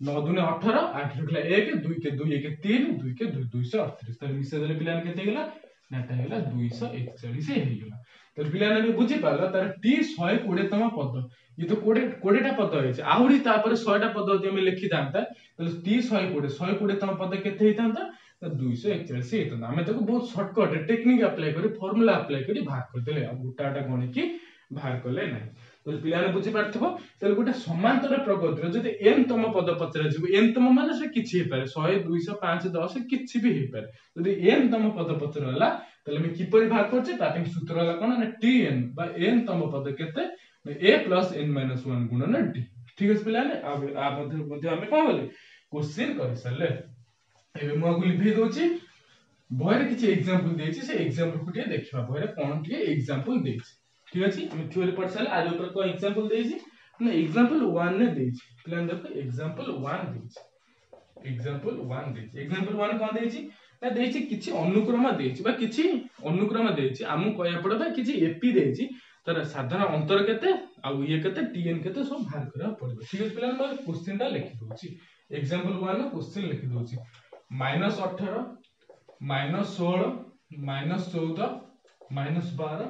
9 दुने 18 8 रखला 1 2 के 2 1 3 2 के 2 238 तले मिसे देले पिलान केते गेला नाटा गेला 241 हे गेला तले पिलान ने बुझी पालो तार t 120 तम पद ये तो 20 टा पद होइछ आहुरी तापर 100 टा पद जदि हम लिखि दांता तले t 120 तम पद केते हितांता 241 हेतन हमें देखो बहुत शॉर्टकट टेक्निक अप्लाई करी फार्मूला अप्लाई करी बाहर कर देले अब गोटाटा गणी की बाहर करले नै तो पिलाने बुझी पारथबो तले गोटे समांतर प्रगति जदि n तम पद पचरा जिवो n तम माने से किछि हे पारे 100 200 5 10 किछि भी हे पारे जदि n तम पद पचरा हला तले मैं किपरि बाहर करछे ताटिंग सूत्र हला कोन ना tn बा n तम पद केते a + n - 1 गुणन d ठीक है पिलाने अब आ मध्ये हमें कोन बोले क्वेश्चन कर सरले एबे मो गुली भे दोची बहरे किछि एग्जांपल देछि से एग्जांपल को देखिबा बहरे कोन के एग्जांपल देछि ठीक अछि हम थ्योरी पढ़ साल आज ऊपर को एग्जांपल देछि ना एग्जांपल 1 ने देछि प्लान देखो एग्जांपल 1 देछि एग्जांपल 1 कोन देछि ना देछि किछि अनुक्रम देछि बा किछि अनुक्रम देछि हमु कहया पड़बा किछि एपी देछि तर साधारण अंतर केते आ ये केते टीएन केते सब बाहर करा पड़बा ठीक अछि प्लान मैं क्वेश्चन ता लिखि दोछि एग्जांपल 1 नो क्वेश्चन लिखि दोछि -18 -16 -14 -12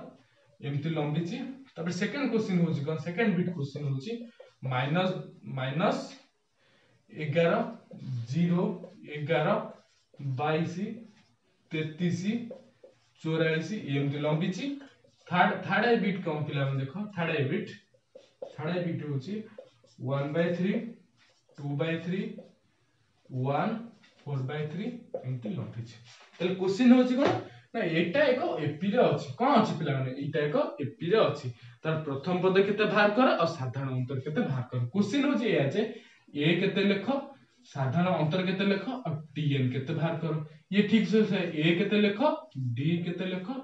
एमती लंबी छी तबे सेकंड क्वेश्चन होची कोन सेकंड बिट क्वेश्चन होची माइनस 11 0 11 22 33 84 एमती लंबी छी थर्ड बिट कोन पिला हम देखो थर्ड बिट होची 1/3 2/3 1 4/3 एमती लंबी छी तले क्वेश्चन होची कोन ना एटा एक एपी रे अछि कोन अछि पिला माने एटा एक एपी रे अछि तार प्रथम पद केते बाहर कर और साधारण अंतर केते बाहर कर क्वेश्चन होछि ए जे ए केते लेखो साधारण अंतर केते लेखो और टीएन केते बाहर कर ये ठीक से ए केते लेखो डी केते लेखो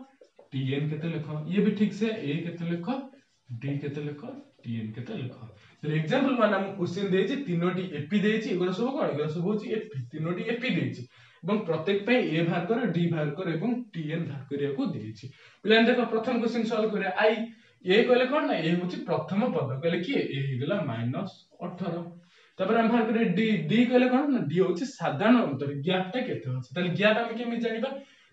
टीएन केते लेखो ये भी ठीक से ए केते लेखो डी केते लेखो टीएन केते लेखो तो एग्जांपल माने हम क्वेश्चन देछि तीनोटी एपी देछि एगुरा सब कोन एगुरा सब होछि एपी तीनोटी एपी देछि এবং প্রত্যেক পাই এ ভাগ করে ডি ভাগ করে এবং টিএন ভাগ করিয়াকু দেইছি পিলান দেখো প্রথম কোশ্চেন সলভ করে আই এ কইলে কোন না এ হচ্ছে প্রথম পদ কইলে কি এ হেগলা -18 তারপর हम ভাগ করে ডি ডি কইলে কোন না ডি হচ্ছে সাধারণ অন্তর গ্যাপটা কেতে আছে তাহলে গ্যাপ আমি কেমি জানিবা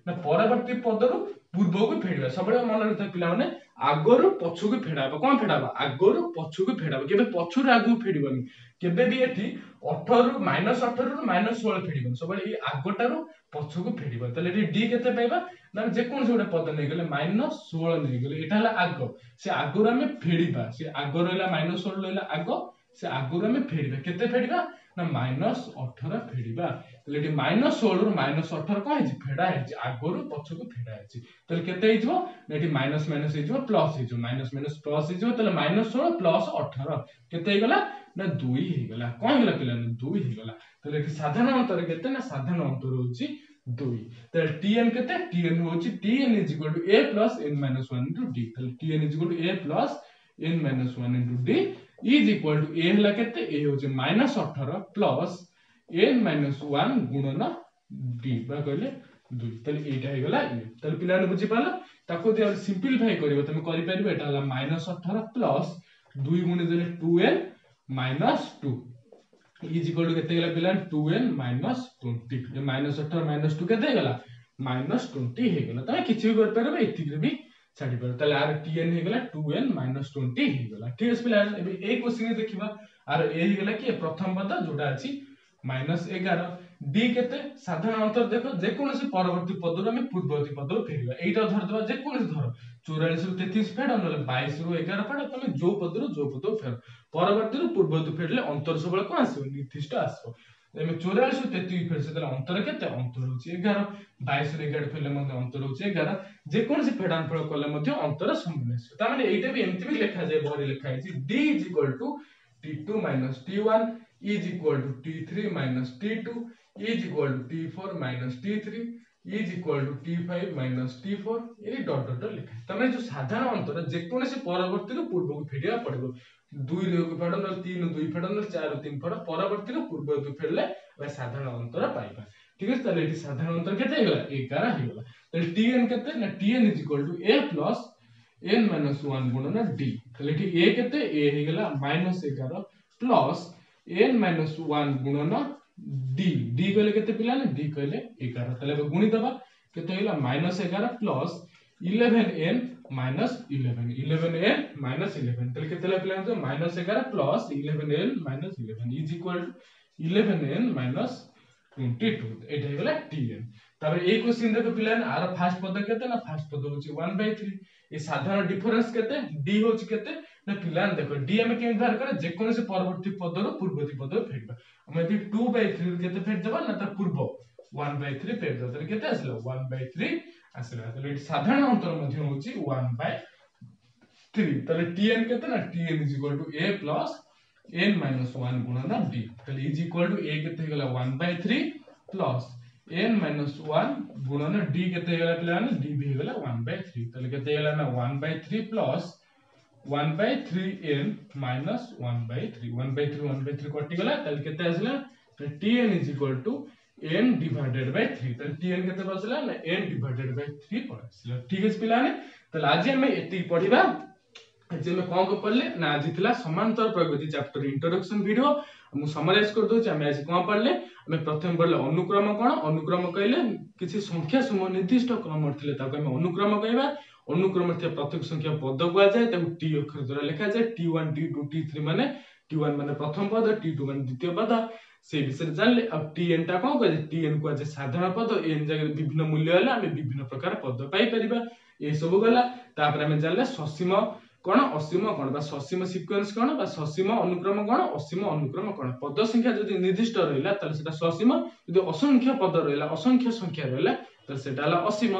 না পরবর্তী পদরু पूर्वको फेडबा सबले मन रखता पिला माने आगरु पछुको फेडाबा कोन फेडाबा आगरु पछुको फेडाबा केबे पछुर आगु फेडिबनी केबे भी एठी 18 रु -18 रु -16 फेडिबन सबले ई आगटारु पछुको फेडिबा तले एठी डी केते पाइबा ना जे कोन से गोटे पद नै गेले -16 नै गेले एटा हला आग से आगरु हमें फेडिबा से आगर रहला -16 रहला आग से आगरु हमें फेडिबा केते फेडिबा ना -18 फेडिबा तले एटी -16 रु -18 का है फेडा है आगरु पछकु फेडा है तले केते हिजो एटी माइनस माइनस हिजो प्लस हिजो माइनस माइनस प्लस हिजो तले -16 प्लस 18 केते हे गला ना 2 हे गला कोन गला पिला 2 हे गला तले एटी साधारण अंतर केते ना साधारण अंतर होची 2 तले tn केते tn होची tn = a + n - 1 * d तले tn = a + n - 1 * d is equal to a हला केते a होचे -18 प्लस n - 1 गुणन d बा कहले 2 तले एटा हे गला ए तले पिला ने बुझी पाला ताको दे सिंपलीफाई करिवो तमे करि परिबो एटा हला -18 प्लस 2 गुणे देले 2n - 2 is equal to केते गला पिला 2n - 20 ये -18 - 2 केते गला -20 हे गला तमे किछि भी कर परबे एतिक भी छाडी पर तले आर tn हे गला 2n - 20 हे गला ठीक है पिला एबे ए क्वेश्चन देखिबा आर ए हे गला कि प्रथम पद जोटा अछि -11 d केते साधारण अंतर देखो जे कोनसी परवर्ती पद रो हम पूर्ववर्ती पद रो फेरिबा एटा धर देबा जे कोनसी धर 44 रु 33 फेड नले 22 रु 11 फेड तमे जो पद रो फेर परवर्ती रु पूर्ववर्ती फेडले अंतर सबले को आसो निर्दिष्ट आसो एमे 44 रु 33 फेर से अंतर केते अंतर होची 11 22 रु 11 फेरले मध्ये अंतर होची 11 जे कोनसी फेडान फल कले मध्ये अंतर समान आसो ता माने एटा भी एमति भी लिखा जाय बरी लिखा है d = t2 - t1 is equal to t3 - t2 is equal to t4 - t3 is equal to t5 - t4 ये डॉट डॉट लिखा है तमे जो साधारण अंतर जे कोनसी परवर्ती रो पूर्व को फेडिया पड़बो 2 रे को फेड न 3 2 फेड न 4 3 फेड परवर्ती रो पूर्व को फेडले बा साधारण अंतर पाइबा ठीक है तले एटी साधारण अंतर केते हेगला 11 हेगला तले tn केते ना tn = a + n - 1 गुणन d तले एटी a केते a हेगला -11 प्लस n - 1 गुणन d d कहले केते पिला ने d कहले 11 तले गुणी दबा केते हेला -11 प्लस 11n - 11 11n - 11 तले केते पिला ने -11 plus 11n - 11 is equal to 11n - 22 Etah हेगला tn तबे ए क्वेश्चन देखो पिला ने आर फर्स्ट पद केते ना फर्स्ट पद होची 1/3 ए साधारण डिफरेंस केते d होची केते ना पिला ने देखो d हम के बाहर करे जे कोन से परवर्ती पद रो पूर्ववर्ती पद रो फेडबा हम यदि 2/3 केते फेड देबा ना त पूर्व 1/3 फेड देबा त केते आसलो 1/3 आसलो त साधारण अंतर मध्ये होची 1/3 तले tn केते ना tn = a + n - 1 गुणन d तले is equal to a केते गेला 1/3 प्लस n - 1 गुणन d केते गेला पिला ने d भी गेला 1/3 तले केते गेला ना 1/3 प्लस 1/3n - 1/3 1/3 1/3 कटि गेला तले केते आसला tn = n / 3 तले tn केते बसला ना n / 3 पड़सला ठीक है पिला ने तले आज हम एति पढिबा जे में कोन को पढ़ले ना आज थिला समांतर प्रगति चैप्टर इंट्रोडक्शन वीडियो मु समराइज कर दो हम आज कोन पढ़ले हम प्रथम पढ़ले अनुक्रम कोन अनुक्रम कहले किछि संख्या समूह निर्दिष्ट क्रम थिले ताको हम अनुक्रम कहबा अनुक्रम थे प्रत्येक संख्या पद को जाय ताको t अक्षर द्वारा लिखा जाय t1 t2 t3 माने t1 माने प्रथम पद t2 माने द्वितीय पद से विषय जानले अब tn टा कोन कहले tn को जे साधारण पद n जगह विभिन्न मूल्य हला हम विभिन्न प्रकार पद पाई परिबा ए सब गला तापर हम जानले ससीम कोन असीम कोन बा ससीम सीक्वेंस कोन बा ससीम अनुक्रम कोन असीम अनुक्रम कोन पद संख्या जदि निर्दिष्ट रहला त सेटा ससीम जदि असंख्य पद रहला असंख्य संख्या रहला त सेटा हला असीम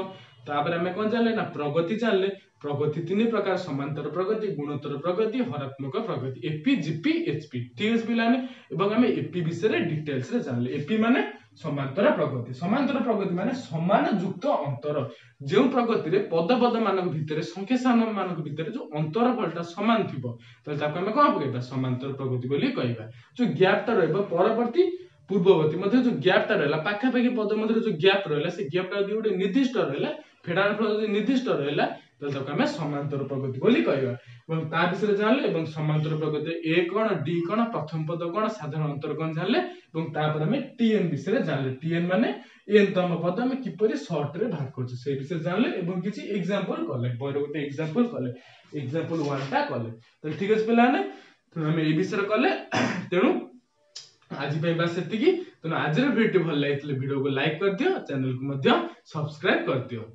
तापर हम कोन जानले ना प्रगति जानले प्रगति तीन प्रकार समांतर प्रगति गुणोत्तर प्रगति हरात्मक प्रगति एपी जीपी एचपी ठीक है पिलाने एवं हम एपी विषय रे डिटेल्स रे जानले एपी माने समांतर प्रगति माने समान युक्त अंतर जो प्रगति रे पद पद मानक भितरे संख्या सान मानक भितरे जो अंतर फलटा समान थिबो त ताको हम कोन कहबा समांतर प्रगति बोली कहबा जो गैप ता रहबो परवर्ती पूर्ववर्ती मध्ये जो गैप ता रहला पाखा पाखी पद मध्ये जो गैप रहला से गैप ता दिउडे निर्दिष्ट रहला फेडान फल जो निर्दिष्ट रहला त ताको हम समांतर प्रगति बोली कहबा एवं ता विषय जानले एवं समांतर प्रगति ए कोन डी कोन प्रथम पद कोन साधारण अंतर कोन जानले एवं तापर हम टीएन विषय जानले टीएन माने एन तम पद हम किपरि शॉर्ट रे भाग करछ से विषय जानले एवं किछि एग्जांपल करले बयरो गोटे एग्जांपल करले एग्जांपल 1 टा करले त ठीक अछि पिलाने हम ए विषय करले तेनु आज पे बस सेति की तो आज रे वीडियो भल लागितले वीडियो को लाइक कर दियो चैनल को मध्य सब्सक्राइब कर दियो।